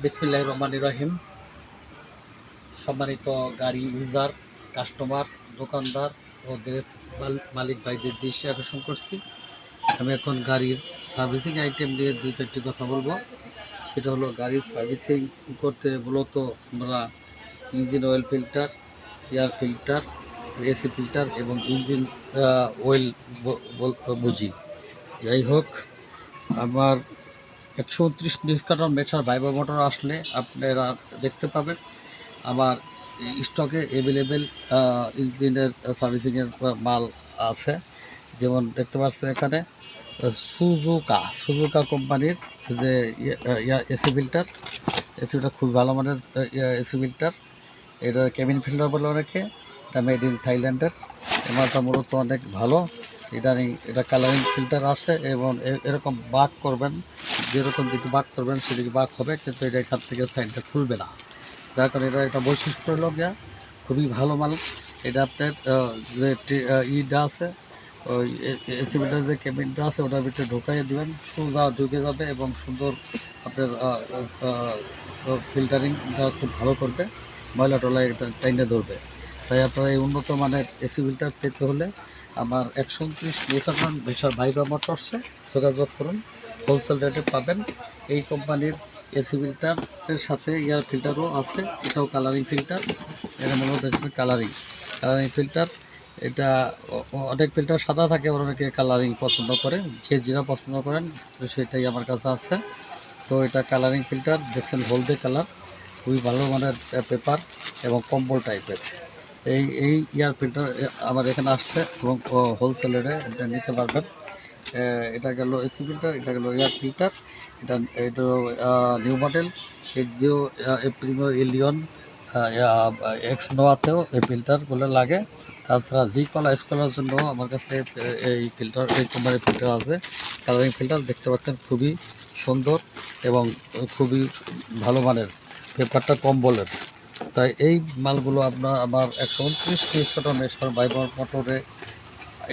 বিসমিল্লাহির রহমানির রহিম। সম্মানিত গাড়ি ইউজার, কাস্টমার, দোকানদার ও দেশ মালিক ভাইদের দৃষ্টি আকর্ষণ করছি। আমি এখন গাড়ির সার্ভিসিং আইটেম নিয়ে দুই চারটি কথা বলবো। সেটা হলো গাড়ির সার্ভিসিং করতে মূলত আমরা engine oil filter, air filter, AC filter এবং ইঞ্জিন অয়েল বুঝি। যাই হোক, আমার 129 নিউজকাটার মেটার ভাইবা মোটর আসলে আপনারা দেখতে পাবেন আমার স্টকে অ্যাভেলেবেল ইঞ্জিনের সার্ভিসিংয়ের মাল আছে। যেমন দেখতে পাচ্ছেন এখানে সুজুকা কোম্পানির যে এসি ফিল্টার, এসিটা খুবই ভালো মানের এসি ফিল্টার। এটা কেবিন ফিল্টার বলে অনেকে, এটা মেড ইন থাইল্যান্ডের। এমালটা মূলত অনেক ভালো। এটা কালারিং ফিল্টার আসে এবং এরকম বাক করবেন, যেরকম দিকে বাক করবেন সেদিকে বাক হবে, কিন্তু এটা এখান থেকে সাইডটা খুলবে না। যার কারণে এটা একটা বৈশিষ্ট্য হলো গিয়া খুবই ভালো মাল। এটা আপনার যে ইটা আছে, ওই এসি ফিল্টার যে কেবিনটা আছে ওটার ভিতরে ঢুকাইয়ে দেবেন, সোজা ঢুকে যাবে এবং সুন্দর আপনার ফিল্টারিংটা খুব ভালো করবে, ময়লা টলা এটা টাইনে ধরবে। তাই আপনারা এই উন্নত মানের এসি ফিল্টার পেতে হলে আমার 129 নেশান ভিসার ভাইবা মোটরসে যোগাযোগ করুন। হোলসেল রেটে পাবেন। এই কোম্পানির এসি ফিল্টারের সাথে এয়ার ফিল্টারও আছে, এটাও কালারিং ফিল্টার। এর মূলত কালারিং ফিল্টার। এটা অনেক ফিল্টার সাদা থাকে, আবার অনেকে কালারিং পছন্দ করে। যে যেটা পছন্দ করেন তো সেটাই আমার কাছে আছে। তো এটা কালারিং ফিল্টার, দেখছেন হলদে কালার, খুবই ভালো মানের পেপার এবং কম্বল টাইপের। এই এয়ার ফিল্টার আমার এখানে আসছে এবং হোলসেলারে এটা নিতে পারবেন। এটা গেল এসি ফিল্টার, এটা গেল এয়ার ফিল্টার। এটা new model Axio Premio Allion X নোয়াতেও এই ফিল্টারগুলো লাগে। তাছাড়া জি কলা স্কলার জন্য আমার কাছে এই ফিল্টার, এই কোম্পানির ফিল্টার আছে। কালারিং ফিল্টার দেখতে পাচ্ছেন, খুবই সুন্দর এবং খুবই ভালো মানের, পেপারটা কম্বলের। তাই এই মালগুলো আপনার আমার 129 নেশার ভাইবা মোটরে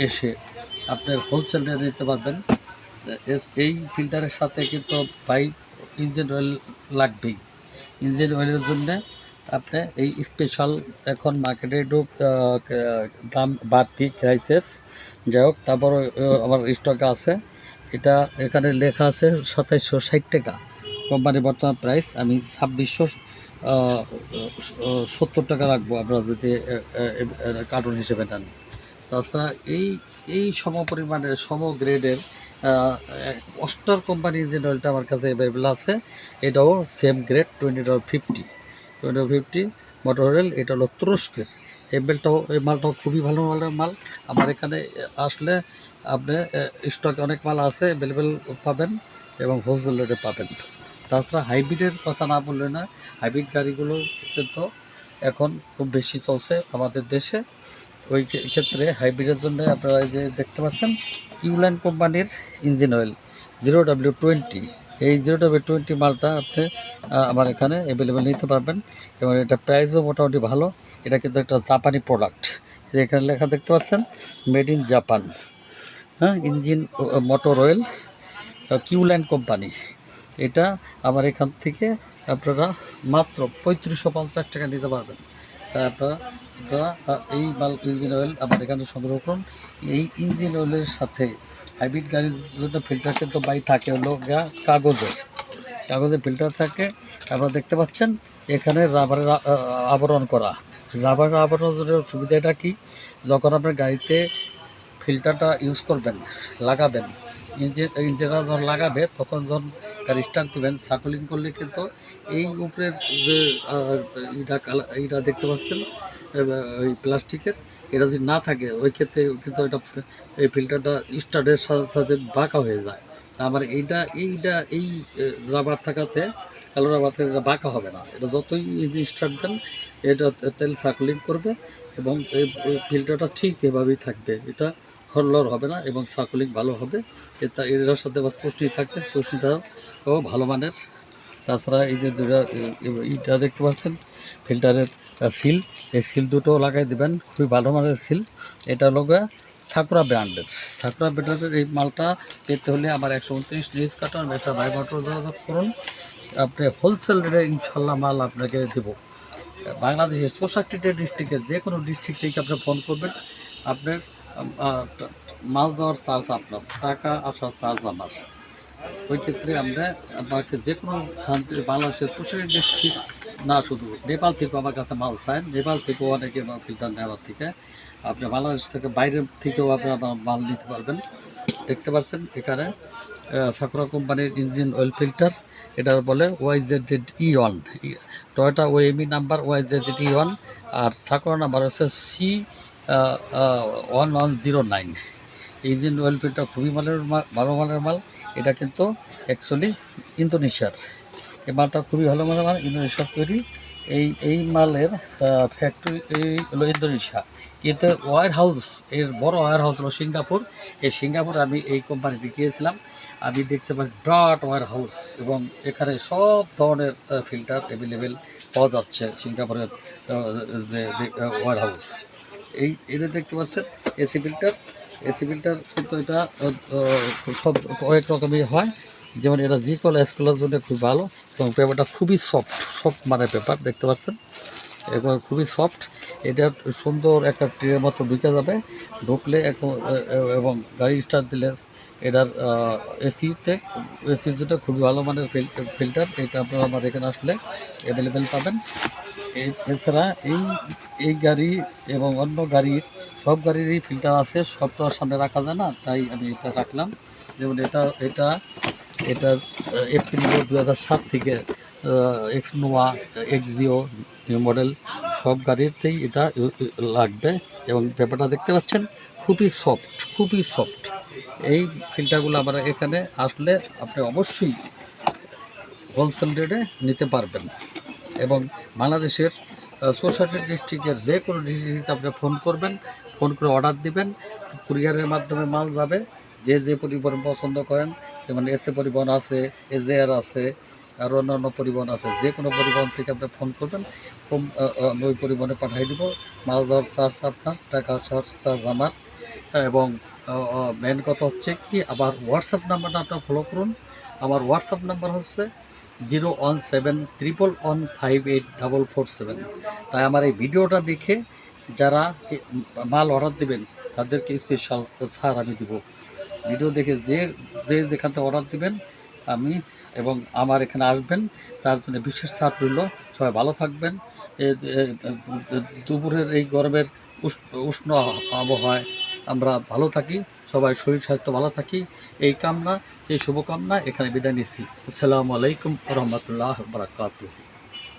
এসে আপনার হোলসেল রেটে নিতে পারবেন। এই ফিল্টারের সাথে কিন্তু পাইপ ইঞ্জিন অয়েল লাগবেই। ইঞ্জিন অয়েলের জন্যে আপনি এই স্পেশাল, এখন মার্কেটে একটু দাম বাড়তি ক্রাইসিস, যাই হোক তারপর আমার স্টকে আছে। এটা এখানে লেখা আছে 2760 টাকা কোম্পানির বর্তমান প্রাইস। আমি 2670 টাকা রাখবো আপনারা যদি কার্টুন হিসেবে নেন। তাছাড়া এই সমপরিমাণের গ্রেডের অস্টার কোম্পানির যে অয়েলটা আমার কাছে অ্যাভেলেবেল আছে, এটাও সেম গ্রেড 2050 মোটর অয়েল। এটা হলো তুরস্কের। এই মালটাও খুবই ভালো মালের মাল। আমার এখানে আসলে আপনি স্টকে অনেক মাল আছে, অ্যাভেলেবেল পাবেন এবং হোলসেল রেটে পাবেন। তাছাড়া হাইব্রিডের কথা না বললে না, হাইব্রিড গাড়িগুলো কিন্তু এখন খুব বেশি চলছে আমাদের দেশে। ওই ক্ষেত্রে হাইব্রিডের জন্য আপনারা এই যে দেখতে পাচ্ছেন ইউল্যান্ড কোম্পানির ইঞ্জিন অয়েল 0W20, এই 0W20 মালটা আপনি আমার এখানে অ্যাভেলেবেল নিতে পারবেন এবং এটা প্রাইসও মোটামুটি ভালো। এটা কিন্তু একটা জাপানি প্রোডাক্ট। এখানে লেখা দেখতে পাচ্ছেন মেড ইন জাপান। হ্যাঁ, ইঞ্জিন মোটর অয়েল কিউল্যান্ড কোম্পানি। এটা আমার এখান থেকে আপনারা মাত্র 3550 টাকা নিতে পারবেন। তাই আপনারা এই মাল ইঞ্জিন অয়েল আমার এখানে সংগ্রহ করুন। এই ইঞ্জিন অয়েলের সাথে হাইব্রিড গাড়ির জন্য ফিল্টার কিন্তু বাই থাকে হলো কাগজের ফিল্টার থাকে। আপনারা দেখতে পাচ্ছেন এখানে রাবারের আবরণ করা। রাবারের আবরণের সুবিধাটা কি, যখন আপনার গাড়িতে ফিল্টারটা ইউজ করবেন, লাগাবেন, ইঞ্জিনটা যখন লাগাবে তখন যখন গাড়ি স্টার্ট দেবেন, সার্কুলিং করলে কিন্তু এই উপরের যে এইটা দেখতে পাচ্ছেন ওই প্লাস্টিকের, এটা যদি না থাকে ওই ক্ষেত্রে কিন্তু এটা এই ফিল্টারটা স্টার্টের সাথে সাথে বাঁকা হয়ে যায়। আবার এই রাবার থাকাতে, কালো রাবার থেকে এটা বাঁকা হবে না। এটা যতই ইঞ্জিন স্টার্ট দেন এটা তেল সার্কুলিং করবে এবং এই ফিল্টারটা ঠিক এভাবেই থাকবে। এটা হরলর হবে না এবং সার্কুলিং ভালো হবে। এটার সাথে আবার চুষনি থাকবে, চুষনিটাও ভালো মানের। তাছাড়া এই যে ইটা দেখতে পাচ্ছেন ফিল্টারের সিল, এই সিল দুটো লাগাই দেবেন, খুবই ভালো মানের সিল। এটা হলো সাকুরা ব্র্যান্ডের এই মালটা পেতে হলে আমার 129 নিউজ কাটার মেটার ভাই মোটর যোগাযোগ করুন। আপনি হোলসেল রেটে ইনশাল্লাহ মাল আপনাকে দেবো। বাংলাদেশের 64টা ডিস্ট্রিক্টের যে কোনো ডিস্ট্রিক্ট থেকে আপনি ফোন করবেন, আপনার মাল দেওয়ার চার্জ আপনার, টাকা আসার চার্জ আমার। ওই ক্ষেত্রে আমরা আপনাকে যে কোনো খান থেকে বাংলাদেশের 64 ডিস্ট্রিক্ট না, শুধু নেপাল থেকেও আমার কাছে মাল চান, নেপাল থেকেও অনেকে ফিল্টার নেওয়ার থেকে আপনি বাংলাদেশ থেকে বাইরের থেকেও আপনার মাল নিতে পারবেন। দেখতে পাচ্ছেন এখানে সাকুরা কোম্পানির ইঞ্জিন অয়েল ফিল্টার, এটা বলে YZZ-E1, টয়োটা ওএমই নাম্বার YZZ-E1, আর সাকুরা নাম্বার হচ্ছে C1109। ইঞ্জিন অয়েল ফিল্টার খুবই ভালো মানের মাল। এটা কিন্তু অ্যাকচুয়ালি ইন্দোনেশিয়ার, এই মালটা খুবই ভালো মানের মাল, ইন্দোনেশিয়ার তৈরি। এই মালের ফ্যাক্টরি হলো ইন্দোনেশিয়া, কিন্তু ওয়ার হাউস, এর বড় ওয়ার হাউস হলো সিঙ্গাপুর। এই সিঙ্গাপুরে আমি এই কোম্পানিতে গিয়েছিলাম, আমি দেখতে পাচ্ছি বিরাট ওয়ার হাউস, এবং এখানে সব ধরনের ফিল্টার অ্যাভেলেবেল পাওয়া যাচ্ছে সিঙ্গাপুরের ওয়ার হাউস। এটা দেখতে পাচ্ছেন এসি ফিল্টার। এসি ফিল্টার কিন্তু এটা সব অনেক রকমই হয়, যেমন এটা জি কল স্কুলের জন্য খুব ভালো, এবং পেপারটা খুবই সফট মানের পেপার দেখতে পাচ্ছেন, এবার খুবই সফট। এটা সুন্দর একটা ট্রেনের মতো ঢুকে যাবে, ঢুকলে এবং গাড়ি স্টার্ট দিলে এটার এসির জন্য খুবই ভালো মানের ফিল্টার। এটা আপনারা আমার এখানে আসলে অ্যাভেলেবেল পাবেন। এছাড়া এই গাড়ি এবং অন্য গাড়ির সব গাড়িরই ফিল্টার আছে, সব তো আর সামনে রাখা যায় না, তাই আমি এটা রাখলাম। যেমন এটা এপ্রিল 2007 থেকে এক্সনোভা, এক্সিও মডেল সব গাড়িতেই এটা লাগবে, এবং পেপারটা দেখতে পাচ্ছেন খুবই সফট। এই ফিল্টারগুলো আমরা এখানে আসলে আপনি অবশ্যই হোলসেল রেটে নিতে পারবেন, এবং বাংলাদেশের 64 ডিস্ট্রিক্টের যে কোনো ডিস্ট্রিক্টে আপনি ফোন করবেন, ফোন করে অর্ডার দিবেন, কুরিয়ারের মাধ্যমে মাল যাবে। যে পরিবহন পছন্দ করেন, যেমন এসএ পরিবহন আছে, এজেআর আছে, আর অন্যান্য পরিবহন আছে, যে কোনো পরিবহন থেকে আপনি ফোন করবেন, ওই পরিবহনে পাঠিয়ে দেবো। মাল দেওয়ার চার্জ আপনার, টাকা চার্জ আমার। এবং মেন কথা হচ্ছে কি, আবার হোয়াটসঅ্যাপ নাম্বারটা আপনার ফলো করুন। আমার হোয়াটসঅ্যাপ নাম্বার হচ্ছে 01711158447। তাই আমার এই ভিডিওটা দেখে যারা মাল অর্ডার দেবেন তাদেরকে স্পেশাল ছাড় আমি দেবো। ভিডিও দেখে যেখান থেকে অর্ডার দেবেন আমি এবং আমার এখানে আসবেন, তার জন্য বিশেষ ছাড় রইল। সবাই ভালো থাকবেন। দুপুরের এই গরমের উষ্ণ আবহাওয়ায় আমরা ভালো থাকি, সবাই শরীর স্বাস্থ্য ভালো থাকি, এই শুভকামনা এখানে বিদায় নিচ্ছি। আসসালামু আলাইকুম রহমতুল্লাহ বারাকাতুহু।